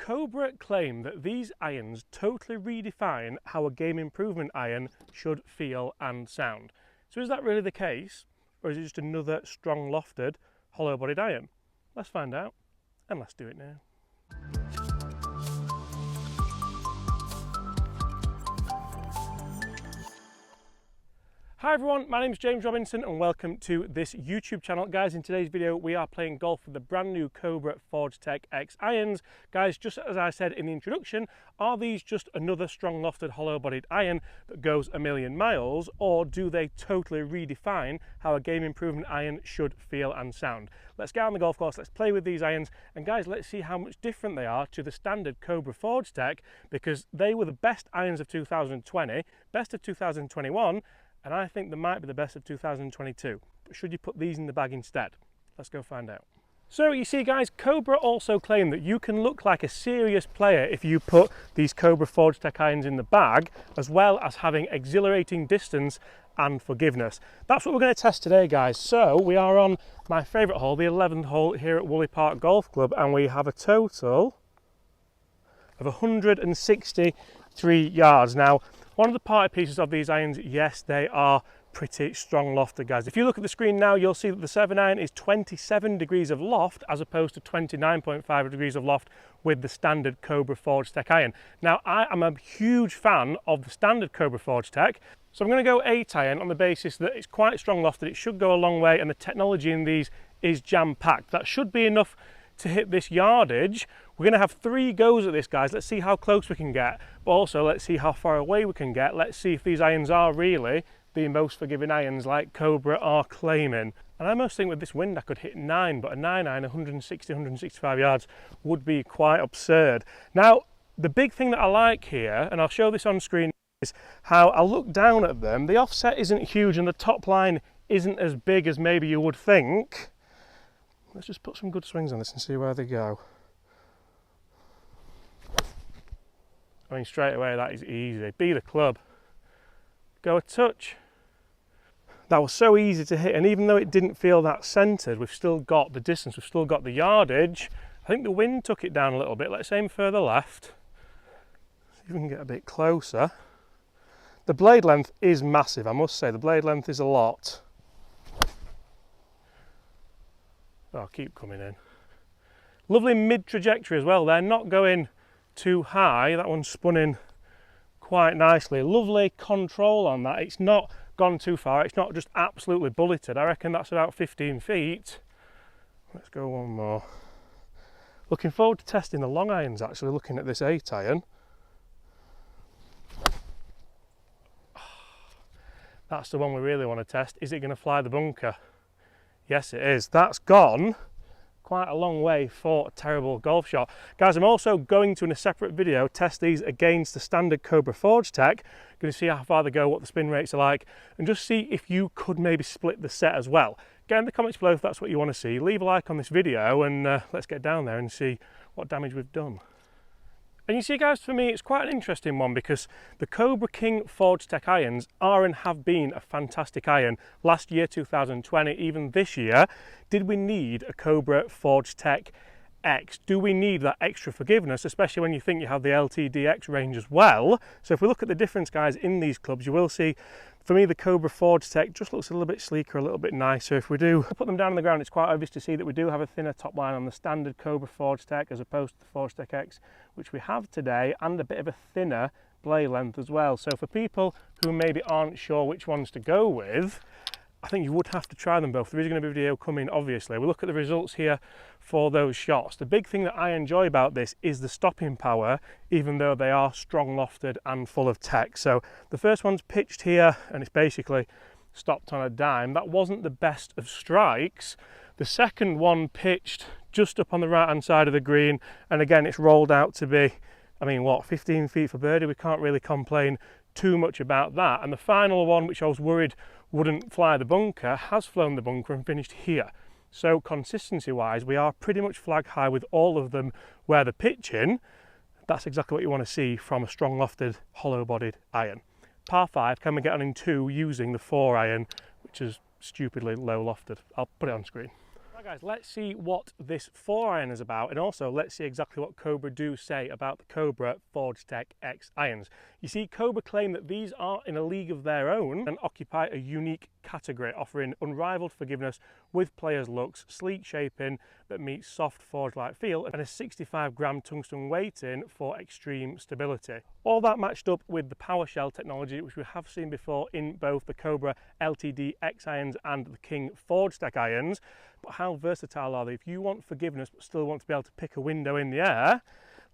Cobra claim that these irons totally redefine how a game improvement iron should feel and sound. So is that really the case, or is it just another strong lofted hollow bodied iron? Let's find out, and let's do it now. Hi everyone, my name is James Robinson and welcome to this YouTube channel. Guys, in today's video we are playing golf with the brand new Cobra Forged Tec X irons. Guys, just as I said in the introduction, are these just another strong lofted hollow bodied iron that goes a million miles, or do they totally redefine how a game improvement iron should feel and sound? Let's get on the golf course, let's play with these irons, and guys, let's see how much different they are to the standard Cobra Forged Tec, because they were the best irons of 2020, best of 2021, and I think they might be the best of 2022. But should you put these in the bag instead? Let's go find out. So you see guys, Cobra also claim that you can look like a serious player if you put these Cobra Forged Tec irons in the bag, as well as having exhilarating distance and forgiveness. That's what we're going to test today, guys. So we are on my favourite hole, the 11th hole here at Woolley Park Golf Club, and we have a total of 163 yards. Now, one of the party pieces of these irons, yes, they are pretty strong lofted, guys. If you look at the screen now, you'll see that the 7 iron is 27 degrees of loft as opposed to 29.5 degrees of loft with the standard Cobra Forged Tec iron. Now, I am a huge fan of the standard Cobra Forged Tec, so I'm going to go 8 iron on the basis that it's quite strong lofted, it should go a long way, and the technology in these is jam-packed. That should be enough to hit this yardage. We're going to have 3 goes at this, guys. Let's see how close we can get, but also let's see how far away we can get. Let's see if these irons are really the most forgiving irons like Cobra are claiming. And I almost think with this wind I could hit 9, but a 9 iron 160, 165 yards would be quite absurd. Now, the big thing that I like here, and I'll show this on screen, is how I look down at them. The offset isn't huge and the top line isn't as big as maybe you would think. Let's just put some good swings on this and see where they go. I mean, straight away, that is easy. Be the club. Go a touch. That was so easy to hit, and even though it didn't feel that centred, we've still got the distance, we've still got the yardage. I think the wind took it down a little bit. Let's aim further left. See if we can get a bit closer. The blade length is massive, I must say. The blade length is a lot. Oh, keep coming in. Lovely mid trajectory as well. They're not going too high. That one's spun in quite nicely. Lovely control on that. It's not gone too far. It's not just absolutely bulleted. I reckon that's about 15 feet. Let's go one more. Looking forward to testing the long irons, actually, looking at this 8 iron. That's the one we really want to test. Is it going to fly the bunker? Yes, it is. That's gone quite a long way for a terrible golf shot. Guys, I'm also going to, in a separate video, test these against the standard Cobra Forged Tec. Going to see how far they go, what the spin rates are like, and just see if you could maybe split the set as well. Get in the comments below if that's what you want to see. Leave a like on this video, and let's get down there and see what damage we've done. And you see, guys, for me, it's quite an interesting one because the Cobra King Forged Tec irons are and have been a fantastic iron. Last year, 2020, even this year, did we need a Cobra Forged Tec X? Do we need that extra forgiveness, especially when you think you have the LTDX range as well? So if we look at the difference, guys, in these clubs, you will see, for me, the Cobra Forged Tec just looks a little bit sleeker, a little bit nicer. If we do put them down on the ground, it's quite obvious to see that we do have a thinner top line on the standard Cobra Forged Tec as opposed to the Forged Tec X, which we have today, and a bit of a thinner blade length as well. So for people who maybe aren't sure which ones to go with, I think you would have to try them both. There is going to be a video coming, obviously. We'll look at the results here for those shots. The big thing that I enjoy about this is the stopping power, even though they are strong lofted and full of tech. So the first one's pitched here, and it's basically stopped on a dime. That wasn't the best of strikes. The second one pitched just up on the right-hand side of the green, and again, it's rolled out to be, I mean, what, 15 feet for birdie? We can't really complain too much about that. And the final one, which I was worried wouldn't fly the bunker, has flown the bunker and finished here. So consistency wise, we are pretty much flag high with all of them where they're pitching. That's exactly what you want to see from a strong lofted hollow bodied iron. Par 5, can we get on in 2 using the 4 iron, which is stupidly low lofted? I'll put it on screen. Right guys, let's see what this 4-iron is about, and also let's see exactly what Cobra do say about the Cobra Forged Tec X irons. You see, Cobra claim that these are in a league of their own and occupy a unique category, offering unrivaled forgiveness with players' looks, sleek shaping that meets soft forged-like feel, and a 65-gram tungsten weighting for extreme stability. All that matched up with the power shell technology, which we have seen before in both the Cobra LTD X irons and the King Forged Tec irons. But how versatile are they? If you want forgiveness but still want to be able to pick a window in the air,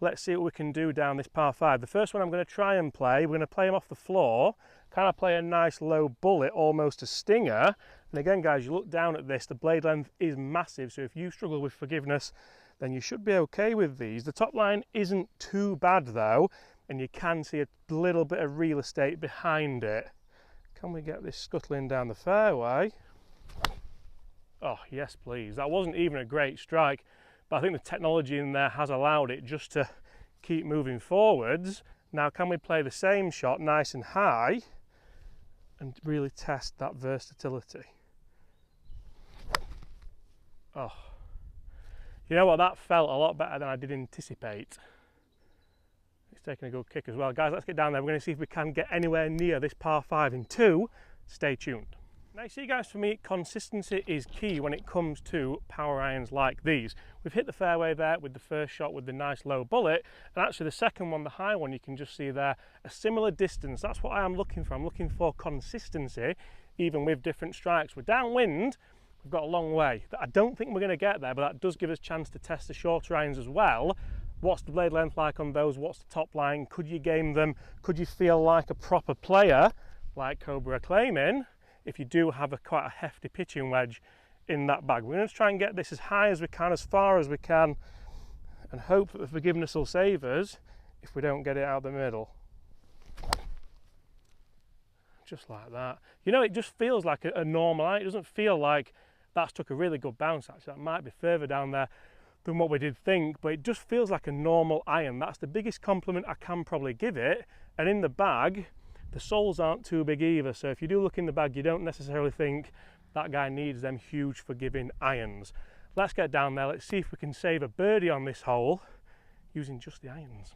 let's see what we can do down this par 5. The first one I'm going to try and play, we're going to play them off the floor, kind of play a nice low bullet, almost a stinger. And again guys, you look down at this, the blade length is massive, so if you struggle with forgiveness, then you should be okay with these. The top line isn't too bad though, and you can see a little bit of real estate behind it. Can we get this scuttling down the fairway? Oh yes please, that wasn't even a great strike, but I think the technology in there has allowed it just to keep moving forwards. Now can we play the same shot nice and high and really test that versatility? Oh, you know what, that felt a lot better than I did anticipate. It's taking a good kick as well. Guys, let's get down there. We're going to see if we can get anywhere near this par 5 in 2. Stay tuned. Now you see guys, for me, consistency is key when it comes to power irons like these. We've hit the fairway there with the first shot with the nice low bullet, and actually the second one, the high one, you can just see there a similar distance. That's what I am looking for. I'm looking for consistency even with different strikes. We're downwind, we've got a long way. I don't think we're going to get there, but that does give us a chance to test the shorter irons as well. What's the blade length like on those? What's the top line? Could you game them? Could you feel like a proper player like Cobra are claiming if you do have quite a hefty pitching wedge in that bag? We're going to try and get this as high as we can, as far as we can, and hope that the forgiveness will save us if we don't get it out the middle. Just like that. You know, it just feels like a normal iron. It doesn't feel like that's took a really good bounce actually. That might be further down there than what we did think, but it just feels like a normal iron. That's the biggest compliment I can probably give it. And in the bag, the soles aren't too big either, so if you do look in the bag, you don't necessarily think that guy needs them huge forgiving irons. Let's get down there, let's see if we can save a birdie on this hole using just the irons.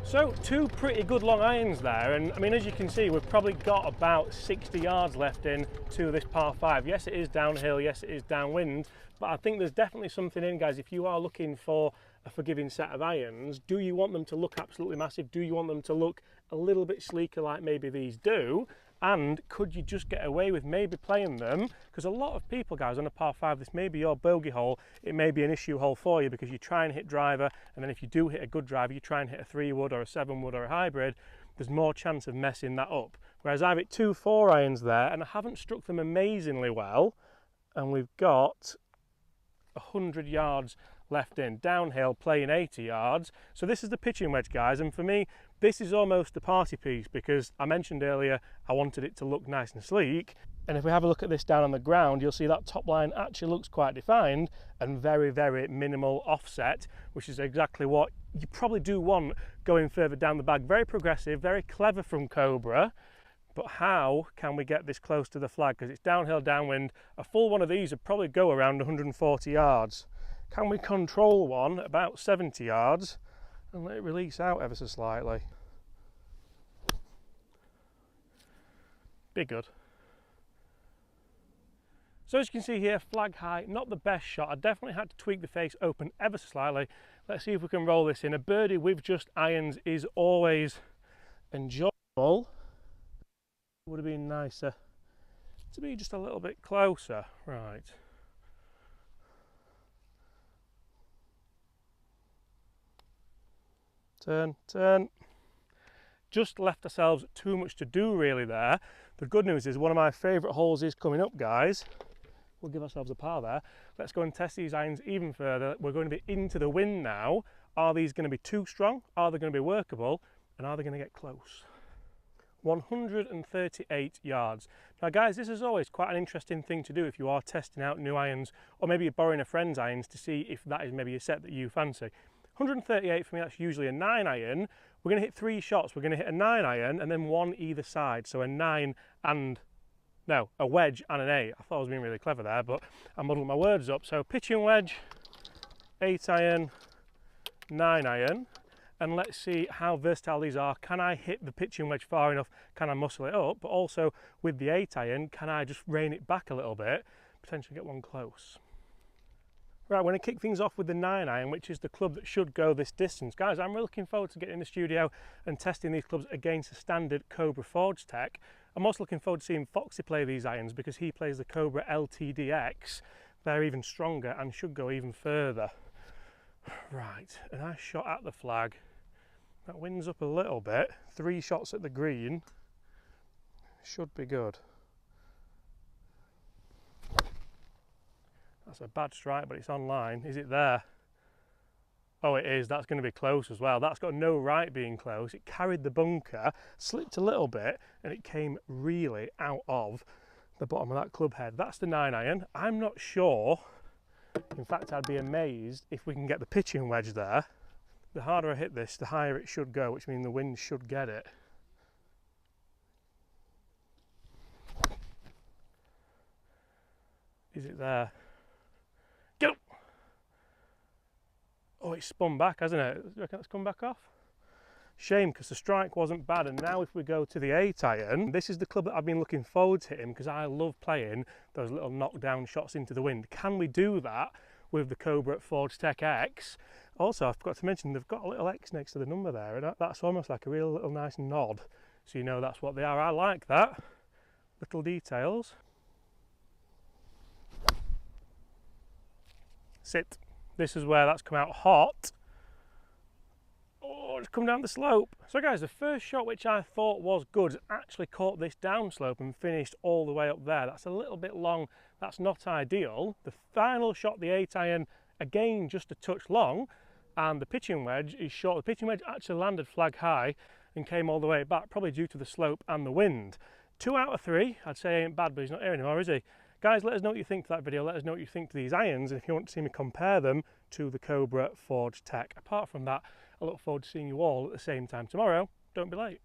So 2 pretty good long irons there, and I mean, as you can see, we've probably got about 60 yards left in to this par 5. Yes, it is downhill, yes, it is downwind, but I think there's definitely something in, guys. If you are looking for a forgiving set of irons, do you want them to look absolutely massive? Do you want them to look a little bit sleeker like maybe these do? And could you just get away with maybe playing them? Because a lot of people, guys, on a par 5, this may be your bogey hole, it may be an issue hole for you, because you try and hit driver, and then if you do hit a good driver, you try and hit a 3-wood or a 7-wood or a hybrid, there's more chance of messing that up. Whereas I've hit 2 4-irons there, and I haven't struck them amazingly well, and we've got 100 yards left in, downhill, playing 80 yards. So this is the pitching wedge, guys, and for me, this is almost the party piece, because I mentioned earlier I wanted it to look nice and sleek, and if we have a look at this down on the ground, you'll see that top line actually looks quite defined and very, very minimal offset, which is exactly what you probably do want going further down the bag. Very progressive, very clever from Cobra, but how can we get this close to the flag? Because it's downhill, downwind. A full one of these would probably go around 140 yards. Can we control one about 70 yards and let it release out ever so slightly? Be good. So as you can see here, flag high, not the best shot. I definitely had to tweak the face open ever so slightly. Let's see if we can roll this in. A birdie with just irons is always enjoyable. Would have been nicer to be just a little bit closer. Right. Turn, turn. Just left ourselves too much to do really there. The good news is one of my favourite holes is coming up, guys. We'll give ourselves a par there. Let's go and test these irons even further. We're going to be into the wind now. Are these going to be too strong? Are they going to be workable? And are they going to get close? 138 yards. Now guys, this is always quite an interesting thing to do if you are testing out new irons, or maybe you're borrowing a friend's irons to see if that is maybe a set that you fancy. 138 for me, that's usually a 9-iron. We're going to hit 3 shots. We're going to hit a 9-iron and then 1 either side, so a 9 and No, a wedge and an 8. I thought I was being really clever there, but I muddled my words up. So pitching wedge, 8 iron, 9 iron, and let's see how versatile these are. Can I hit the pitching wedge far enough? Can I muscle it up? But also with the 8 iron, can I just rein it back a little bit, potentially get one close? Right, we're going to kick things off with the 9 iron, which is the club that should go this distance. Guys, I'm really looking forward to getting in the studio and testing these clubs against a standard Cobra Forged Tec. I'm also looking forward to seeing Foxy play these irons because he plays the Cobra LTDX. They're even stronger and should go even further. Right, a nice shot at the flag. That wind's up a little bit. 3 shots at the green. Should be good. That's a bad strike, but it's on line. Is it there? Oh, it is. That's going to be close as well. That's got no right being close. It carried the bunker, slipped a little bit, and it came really out of the bottom of that club head. That's the 9 iron. I'm not sure. In fact, I'd be amazed if we can get the pitching wedge there. The harder I hit this, the higher it should go, which means the wind should get it. Is it there? Go! Oh, it's spun back, hasn't it? Do you reckon that's come back off? Shame, because the strike wasn't bad. And now if we go to the 8 iron, this is the club that I've been looking forward to hitting because I love playing those little knockdown shots into the wind. Can we do that with the Cobra Forged Tec X? Also, I forgot to mention they've got a little X next to the number there, and that's almost like a real little nice nod, so you know that's what they are. I like that. Little details. Sit. This is where that's come out hot. Oh, it's come down the slope. So guys, the first shot which I thought was good actually caught this downslope and finished all the way up there. That's a little bit long. That's not ideal. The final shot, the 8 iron, again just a touch long, and the pitching wedge is short. The pitching wedge actually landed flag high and came all the way back, probably due to the slope and the wind. 2 out of 3, I'd say ain't bad, but he's not here anymore, is he? Guys, let us know what you think to that video. Let us know what you think to these irons, and if you want to see me compare them to the Cobra Forged Tec. Apart from that, I look forward to seeing you all at the same time tomorrow. Don't be late.